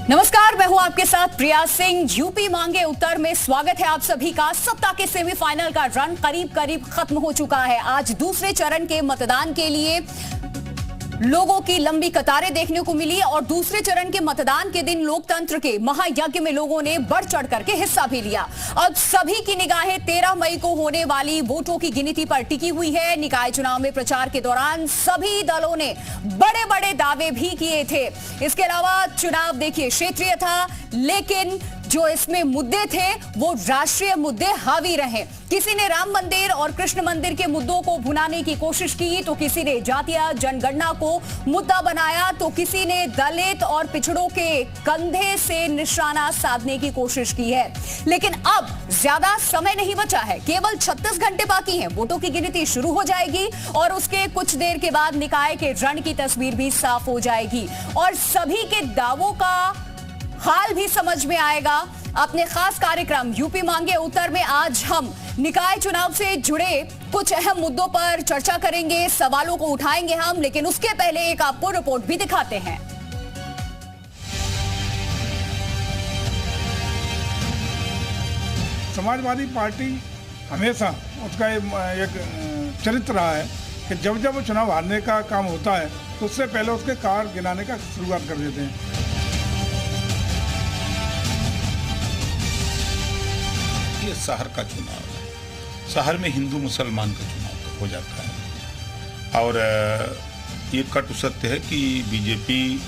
नमस्कार, मैं हूं आपके साथ प्रिया सिंह। यूपी मांगे उत्तर में स्वागत है आप सभी का। सत्ता के सेमीफाइनल का रन करीब करीब खत्म हो चुका है। आज दूसरे चरण के मतदान के लिए लोगों की लंबी कतारें देखने को मिली और दूसरे चरण के मतदान के दिन लोकतंत्र के महायज्ञ में लोगों ने बढ़ चढ़ करके हिस्सा भी लिया। अब सभी की निगाहें 13 मई को होने वाली वोटों की गिनती पर टिकी हुई है। निकाय चुनाव में प्रचार के दौरान सभी दलों ने बड़े बड़े दावे भी किए थे। इसके अलावा चुनाव देखिए क्षेत्रीय था, लेकिन जो इसमें मुद्दे थे वो राष्ट्रीय मुद्दे हावी रहे। किसी ने राम मंदिर और कृष्ण मंदिर के मुद्दों को भुनाने की कोशिश की, तो किसी ने जातीय जनगणना को मुद्दा बनाया, तो किसी ने दलित और पिछड़ों के कंधे से निशाना साधने की कोशिश की है। लेकिन अब ज्यादा समय नहीं बचा है, केवल 36 घंटे बाकी हैं। वोटों की गिनती शुरू हो जाएगी और उसके कुछ देर के बाद निकाय के रण की तस्वीर भी साफ हो जाएगी और सभी के दावों का हाल भी समझ में आएगा। अपने खास कार्यक्रम यूपी मांगे उत्तर में आज हम निकाय चुनाव से जुड़े कुछ अहम मुद्दों पर चर्चा करेंगे, सवालों को उठाएंगे हम, लेकिन उसके पहले एक आपको रिपोर्ट भी दिखाते हैं। समाजवादी पार्टी हमेशा उसका एक चरित्र रहा है कि जब जब चुनाव हारने का काम होता है तो उससे पहले उसके कार्ड गिनाने का शुरुआत कर देते हैं। ये शहर का चुनाव है, शहर में हिंदू मुसलमान का चुनाव तो हो जाता है और ये कटु सत्य है कि बीजेपी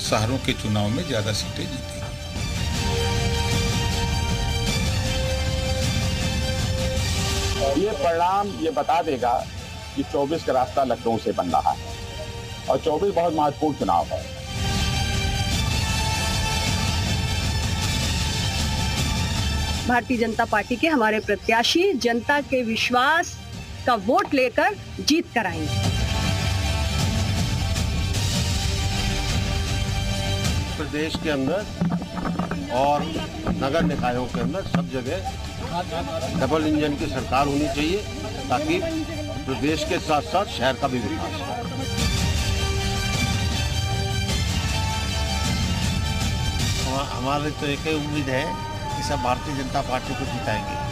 शहरों के चुनाव में ज़्यादा सीटें जीती है। ये परिणाम ये बता देगा कि 24 का रास्ता लखनऊ से बन रहा है और 24 बहुत महत्वपूर्ण चुनाव है। भारतीय जनता पार्टी के हमारे प्रत्याशी जनता के विश्वास का वोट लेकर जीत कर आएंगे। प्रदेश के अंदर और नगर निकायों के अंदर सब जगह डबल इंजन की सरकार होनी चाहिए ताकि प्रदेश के साथ साथ शहर का भी विकास हो। हमारी तो एक ही उम्मीद है कि सब भारतीय जनता पार्टी को जिताएंगे।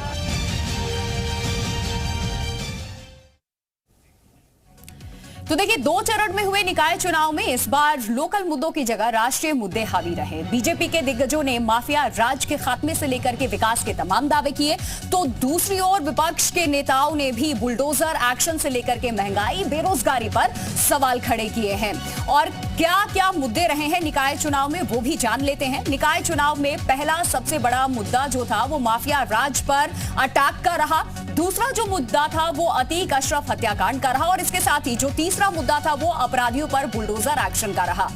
तो देखिए, 2 चरण में हुए निकाय चुनाव में इस बार लोकल मुद्दों की जगह राष्ट्रीय मुद्दे हावी रहे। बीजेपी के दिग्गजों ने माफिया राज के खात्मे से लेकर के विकास के तमाम दावे किए, तो दूसरी ओर विपक्ष के नेताओं ने भी बुलडोजर एक्शन से लेकर के महंगाई, बेरोजगारी पर सवाल खड़े किए हैं। और क्या क्या मुद्दे रहे हैं निकाय चुनाव में वो भी जान लेते हैं। निकाय चुनाव में पहला सबसे बड़ा मुद्दा जो था वो माफिया राज पर अटैक का रहा। दूसरा जो मुद्दा था वो अतीक अशरफ हत्याकांड का रहा और इसके साथ ही जो तीसरा मुद्दा था वो अपराधियों पर बुलडोजर एक्शन का रहा।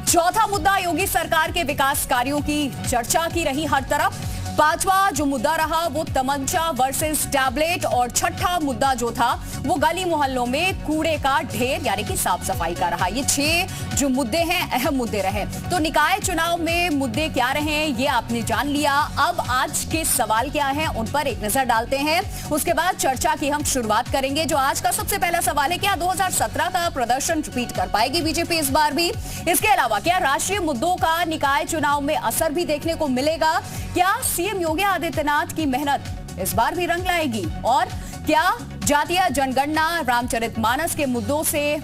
चौथा मुद्दा योगी सरकार के विकास कार्यों की चर्चा की रही हर तरफ। पांचवा जो मुद्दा रहा वो तमंचा वर्सेस टैबलेट और छठा मुद्दा जो था वो गली मोहल्लों में कूड़े का ढेर यानी कि साफ सफाई का रहा। ये 6 जो मुद्दे हैं अहम मुद्दे रहे। तो निकाय चुनाव में मुद्दे क्या रहे ये आपने जान लिया। अब आज के सवाल क्या हैं उन पर एक नजर डालते हैं, उसके बाद चर्चा की हम शुरुआत करेंगे। जो आज का सबसे पहला सवाल है, क्या 2017 का प्रदर्शन रिपीट कर पाएगी बीजेपी इस बार भी? इसके अलावा क्या राष्ट्रीय मुद्दों का निकाय चुनाव में असर भी देखने को मिलेगा? क्या सीएम योगी आदित्यनाथ की मेहनत इस बार भी रंग लाएगी? और क्या जातीय जनगणना, रामचरितमानस के मुद्दों से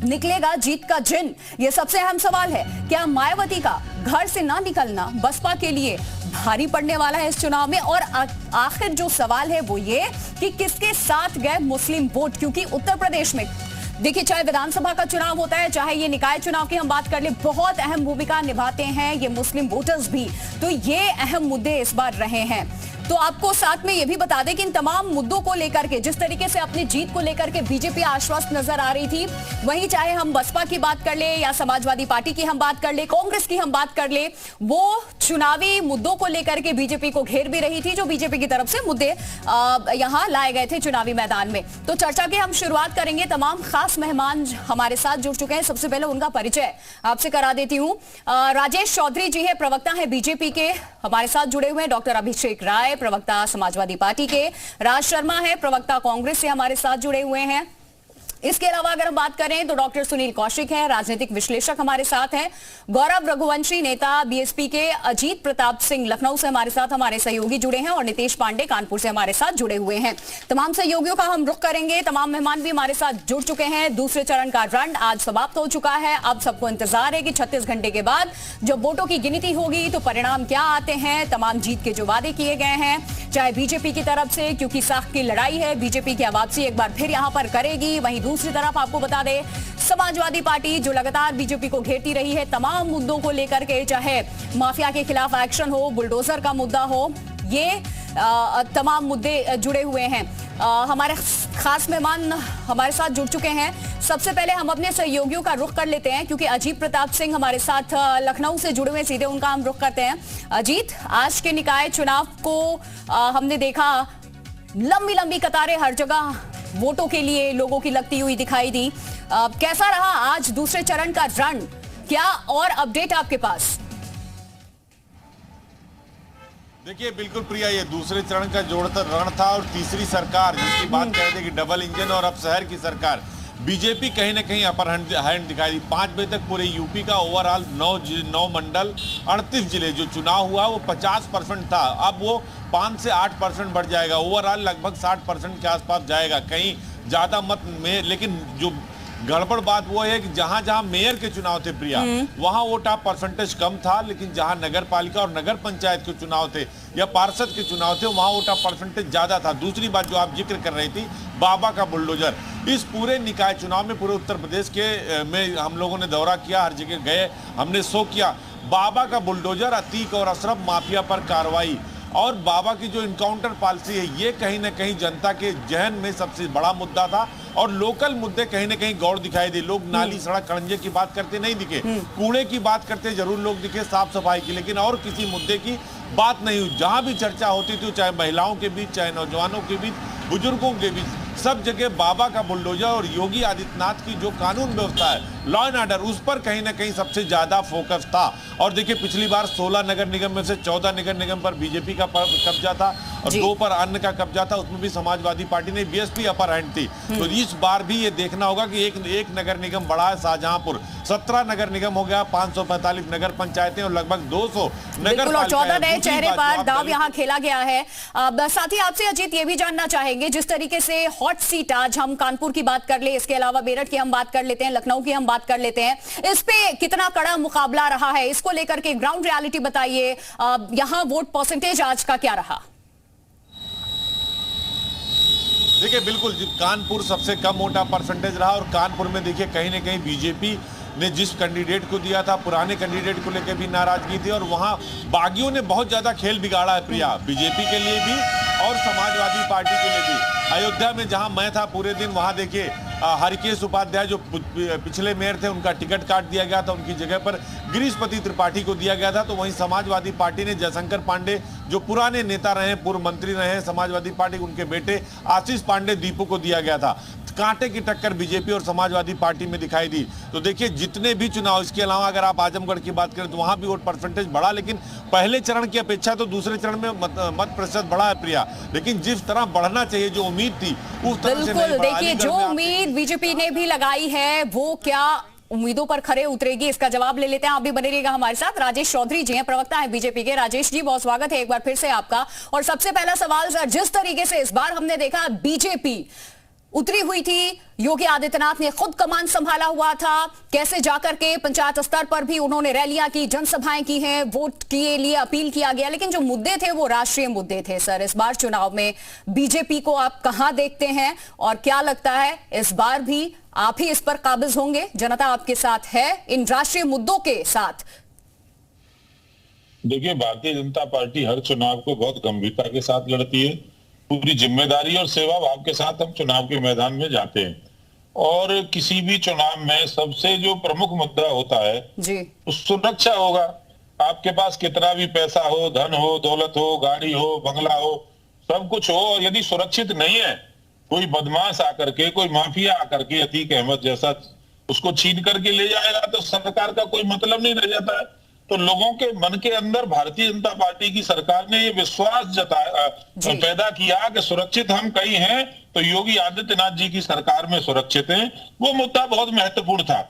निकलेगा जीत का जिन? ये सबसे अहम सवाल है। क्या मायावती का घर से ना निकलना बसपा के लिए भारी पड़ने वाला है इस चुनाव में? और आखिर जो सवाल है वो ये कि किसके साथ गए मुस्लिम वोट, क्योंकि उत्तर प्रदेश में देखिए चाहे विधानसभा का चुनाव होता है चाहे ये निकाय चुनाव की हम बात कर ले, बहुत अहम भूमिका निभाते हैं ये मुस्लिम वोटर्स भी। तो ये अहम मुद्दे इस बार रहे हैं। तो आपको साथ में ये भी बता दें कि इन तमाम मुद्दों को लेकर के जिस तरीके से अपनी जीत को लेकर के बीजेपी आश्वस्त नजर आ रही थी, वहीं चाहे हम बसपा की बात कर ले या समाजवादी पार्टी की हम बात कर ले, कांग्रेस की हम बात कर ले, वो चुनावी मुद्दों को लेकर के बीजेपी को घेर भी रही थी, जो बीजेपी की तरफ से मुद्दे यहां लाए गए थे चुनावी मैदान में। तो चर्चा की हम शुरुआत करेंगे। तमाम खास मेहमान हमारे साथ जुड़ चुके हैं। सबसे पहले उनका परिचय आपसे करा देती हूँ। राजेश चौधरी जी है, प्रवक्ता है बीजेपी के, हमारे साथ जुड़े हुए हैं। डॉक्टर अभिषेक राय, प्रवक्ता समाजवादी पार्टी के। राज शर्मा है, प्रवक्ता कांग्रेस से, हमारे साथ जुड़े हुए हैं। इसके अलावा अगर हम बात करें तो डॉक्टर सुनील कौशिक हैं, राजनीतिक विश्लेषक हमारे साथ हैं। गौरव रघुवंशी, नेता बीएसपी के। अजीत प्रताप सिंह लखनऊ से हमारे साथ हमारे सहयोगी जुड़े हैं और नितेश पांडे कानपुर से हमारे साथ जुड़े हुए हैं। तमाम सहयोगियों का हम रुख करेंगे। तमाम मेहमान भी हमारे साथ जुड़ चुके हैं। दूसरे चरण का रन आज समाप्त हो चुका है। अब सबको इंतजार है कि 36 घंटे के बाद जब वोटों की गिनती होगी तो परिणाम क्या आते हैं। तमाम जीत के जो वादे किए गए हैं, चाहे बीजेपी की तरफ से, क्योंकि साख की लड़ाई है, बीजेपी की वापसी एक बार फिर यहां पर करेगी। वहीं दूसरी तरफ आपको बता दें, समाजवादी पार्टी जो लगातार बीजेपी को घेरती रही है तमाम मुद्दों को लेकर के, चाहे माफिया के खिलाफ एक्शन हो, बुलडोजर का मुद्दा हो, ये तमाम मुद्दे जुड़े हुए हैं। हमारे खास मेहमान हमारे साथ जुड़ चुके हैं। सबसे पहले हम अपने सहयोगियों का रुख कर लेते हैं, क्योंकि अजीत प्रताप सिंह हमारे साथ लखनऊ से जुड़े हुए, सीधे उनका हम रुख करते हैं। अजीत, आज के निकाय चुनाव को हमने देखा, लंबी लंबी कतारें हर जगह वोटों के लिए लोगों की लगती हुई दिखाई दी। कैसा रहा आज दूसरे चरण का रन? क्या और अपडेट आपके पास? देखिए बिल्कुल प्रिया, ये दूसरे चरण का जोड़ता रण था और तीसरी सरकार जिसकी बात कह रहे थे कि डबल इंजन और अब शहर की सरकार, बीजेपी कहीं ना कहीं अपर हैंड दिखाई दी। 5 बजे तक पूरे यूपी का ओवरऑल 9 मंडल 38 जिले जो चुनाव हुआ वो 50% था, अब वो 5 से 8% बढ़ जाएगा। ओवरऑल लगभग 60% के आसपास जाएगा, कहीं ज्यादा मत में। लेकिन जो गड़बड़ बात वो है कि जहां जहां मेयर के चुनाव थे प्रिया, वहां वोट ऑफ परसेंटेज कम था, लेकिन जहां नगर पालिका और नगर पंचायत के चुनाव थे या पार्षद के चुनाव थे वहां वोट ऑफ परसेंटेज ज्यादा था। दूसरी बात जो आप जिक्र कर रही थी, बाबा का बुलडोजर, इस पूरे निकाय चुनाव में पूरे उत्तर प्रदेश के में हम लोगों ने दौरा किया, हर जगह गए, हमने शो किया। बाबा का बुलडोजर, अतीक और अशरफ माफिया पर कार्रवाई और बाबा की जो इनकाउंटर पॉलिसी है, ये कहीं ना कहीं जनता के जहन में सबसे बड़ा मुद्दा था। और लोकल मुद्दे कहीं ना कहीं गौर दिखाई दे। लोग नाली सड़क खड़ंजे की बात करते नहीं दिखे, कूड़े की बात करते जरूर लोग दिखे, साफ सफाई की, लेकिन और किसी मुद्दे की बात नहीं हुई। जहां भी चर्चा होती थी, चाहे महिलाओं के बीच, चाहे नौजवानों के बीच, बुजुर्गों के बीच, सब जगह बाबा का बुलडोजर और योगी आदित्यनाथ की जो कानून व्यवस्था है, लॉ एंड ऑर्डर, उस पर कहीं ना कहीं सबसे ज्यादा फोकस था। और देखिए पिछली बार 16 नगर निगम में से 14 नगर निगम पर बीजेपी का कब्जा था और 2 पर अन्य का कब्जा था, उसमें भी समाजवादी पार्टी ने, बीएसपी अपर हैंड थी। तो इस बार भी ये देखना होगा कि एक नगर निगम बढ़ा है शाहजहांपुर, 17 नगर निगम हो गया, 545 नगर पंचायतें और लगभग 200 नगर पालिका, 14 नए चेहरे पर दाव यहाँ खेला गया है। साथ ही आपसे अजीत ये भी जानना चाहेंगे, जिस तरीके से हॉट सीट, आज हम कानपुर की बात कर ले, इसके अलावा मेरठ की हम बात कर लेते हैं, लखनऊ की हम बात कर लेते हैं, इस पे कितना कड़ा मुकाबला रहा है, इसको लेकर के ग्राउंड रियलिटी बताइए। यहाँ वोट परसेंटेज आज का क्या रहा? देखिए बिल्कुल कानपुर सबसे कम वोटा परसेंटेज रहा और कानपुर में देखिए कहीं ना कहीं बीजेपी ने जिस कैंडिडेट को दिया था, पुराने कैंडिडेट को लेकर भी नाराजगी थी और वहां बागियों ने बहुत ज्यादा खेल बिगाड़ा है प्रिया, बीजेपी के लिए भी और समाजवादी पार्टी के लिए भी। अयोध्या में जहां मैं था पूरे दिन, वहां देखिए हरिकेश उपाध्याय जो पिछले मेयर थे उनका टिकट काट दिया गया था, उनकी जगह पर गिरीशपति त्रिपाठी को दिया गया था। तो वहीं समाजवादी पार्टी ने जयशंकर पांडे जो पुराने नेता रहे, पूर्व मंत्री रहे समाजवादी पार्टी, उनके बेटे आशीष पांडे दीपू को दिया गया था। कांटे की टक्कर बीजेपी और समाजवादी पार्टी में दिखाई दी। तो देखिए जितने भी चुनाव, इसके अलावा अगर आप आजमगढ़ की बात करें तो वहां भी वोट परसेंटेज बढ़ा, लेकिन पहले चरण की अपेक्षा तो दूसरे चरण में मत प्रतिशत बढ़ा है प्रिया, लेकिन जिस तरह बढ़ना चाहिए, जो उम्मीद थी उस तरह से नहीं बढ़ा। देखिए जो उम्मीद बीजेपी ने भी लगाई है, वो क्या उम्मीदों पर खरे उतरेगी, इसका जवाब ले लेते हैं। आप भी बने रहिएगा हमारे साथ। राजेश चौधरी जी हैं, प्रवक्ता हैं बीजेपी के। राजेश जी बहुत स्वागत है एक बार फिर से आपका। और सबसे पहला सवाल सर, जिस तरीके से इस बार हमने देखा बीजेपी उतरी हुई थी, योगी आदित्यनाथ ने खुद कमान संभाला हुआ था, कैसे जाकर के पंचायत स्तर पर भी उन्होंने रैलियां की, जनसभाएं की हैं, वोट के लिए अपील किया गया, लेकिन जो मुद्दे थे वो राष्ट्रीय मुद्दे थे। सर इस बार चुनाव में बीजेपी को आप कहां देखते हैं और क्या लगता है इस बार भी आप ही इस पर काबिज होंगे? जनता आपके साथ है इन राष्ट्रीय मुद्दों के साथ? देखिए भारतीय जनता पार्टी हर चुनाव को बहुत गंभीरता के साथ लड़ती है, पूरी जिम्मेदारी और सेवा भाव के साथ हम चुनाव के मैदान में जाते हैं। और किसी भी चुनाव में सबसे जो प्रमुख मुद्दा होता है जी, सुरक्षा होगा। आपके पास कितना भी पैसा हो, धन हो, दौलत हो, गाड़ी हो, बंगला हो, सब कुछ हो, और यदि सुरक्षित नहीं है, कोई बदमाश आकर के, कोई माफिया आकर के अतीक अहमद जैसा उसको छीन करके ले जाएगा, तो सरकार का कोई मतलब नहीं रह जाता है। तो लोगों के मन के अंदर भारतीय जनता पार्टी की सरकार ने ये विश्वास पैदा किया कि सुरक्षित हम कहीं हैं तो योगी आदित्यनाथ जी की सरकार में सुरक्षित हैं। वो मुद्दा बहुत महत्वपूर्ण था।